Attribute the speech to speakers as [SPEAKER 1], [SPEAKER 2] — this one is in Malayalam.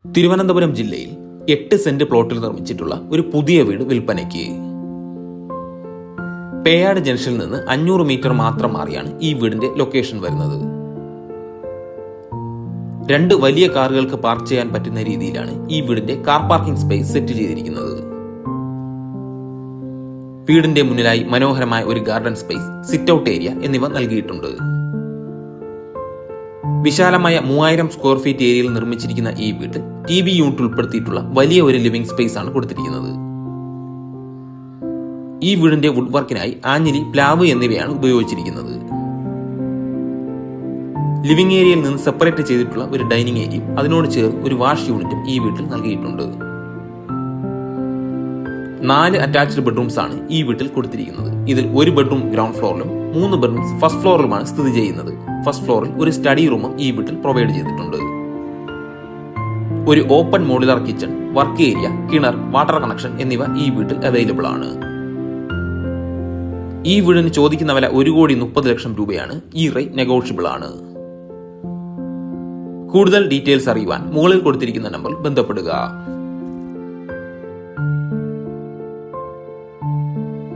[SPEAKER 1] തിരുവനന്തപുരം ജില്ലയിൽ 8 സെന്റ് പ്ലോട്ടിൽ നിർമ്മിച്ചിട്ടുള്ള ഒരു പുതിയ വീട് വിൽപ്പനയ്ക്ക്. പേയാട് ജംഗ്ഷനിൽ നിന്ന് 500 മീറ്റർ മാത്രം മാറിയാണ് ഈ വീടിന്റെ ലൊക്കേഷൻ വരുന്നത്. 2 വലിയ കാറുകൾക്ക് പാർക്ക് ചെയ്യാൻ പറ്റുന്ന രീതിയിലാണ് ഈ വീടിന്റെ കാർ പാർക്കിംഗ് സ്പേസ് സെറ്റ് ചെയ്തിരിക്കുന്നത്. വീടിന്റെ മുന്നിലായി മനോഹരമായ ഒരു garden space, sit out area എന്നിവ നൽകിയിട്ടുണ്ട്. വിശാലമായ 3000 സ്ക്വയർ ഫീറ്റ് ഏരിയയിൽ നിർമ്മിച്ചിരിക്കുന്ന ഈ വീട്ടിൽ TV യൂണിറ്റ് ഉൾപ്പെടുത്തിയിട്ടുള്ള വലിയ ഒരു ലിവിംഗ് സ്പേസ് ആണ് കൊടുത്തിരിക്കുന്നത്. ഈ വീടിന്റെ വുഡ് വർക്കിനായി ആഞ്ഞിലി, പ്ലാവ് എന്നിവയാണ് ഉപയോഗിച്ചിരിക്കുന്നത്. ലിവിംഗ് ഏരിയയിൽ നിന്ന് സെപ്പറേറ്റ് ചെയ്തിട്ടുള്ള ഒരു ഡൈനിങ് ഏരിയയും അതിനോട് ചേർന്ന് ഒരു വാഷ് യൂണിറ്റും ഈ വീട്ടിൽ നൽകിയിട്ടുണ്ട്. 4 അറ്റാച്ച്ഡ് ബെഡ്റൂംസ് ആണ് ഈ വീട്ടിൽ കൊടുത്തിരിക്കുന്നത്. ഇതിൽ ഒരു ബെഡ്റൂം ഗ്രൗണ്ട് ഫ്ലോറിലും 3 ബെഡ്റൂംസ് ഫസ്റ്റ് ഫ്ലോറിലുമാണ് സ്ഥിതി ചെയ്യുന്നത്. ഫസ്റ്റ് ഫ്ലോറിൽ ഒരു സ്റ്റഡി റൂമും ഈ വീട്ടിൽ പ്രൊവൈഡ് ചെയ്തിട്ടുണ്ട്. ഒരു open modular kitchen, work area, കിണർ, വാട്ടർ കണക്ഷൻ എന്നിവ ഈ വീട്ടിൽ അവൈലബിൾ ആണ്. ഈ വീടിന് ചോദിക്കുന്ന വില 1,30,00,000 രൂപയാണ്. ഈ റേറ്റ് നെഗോഷ്യബിൾ ആണ്. കൂടുതൽ ഡീറ്റെയിൽസ് അറിയുവാൻ മുകളിൽ കൊടുത്തിരിക്കുന്ന നമ്പറിൽ ബന്ധപ്പെടുക.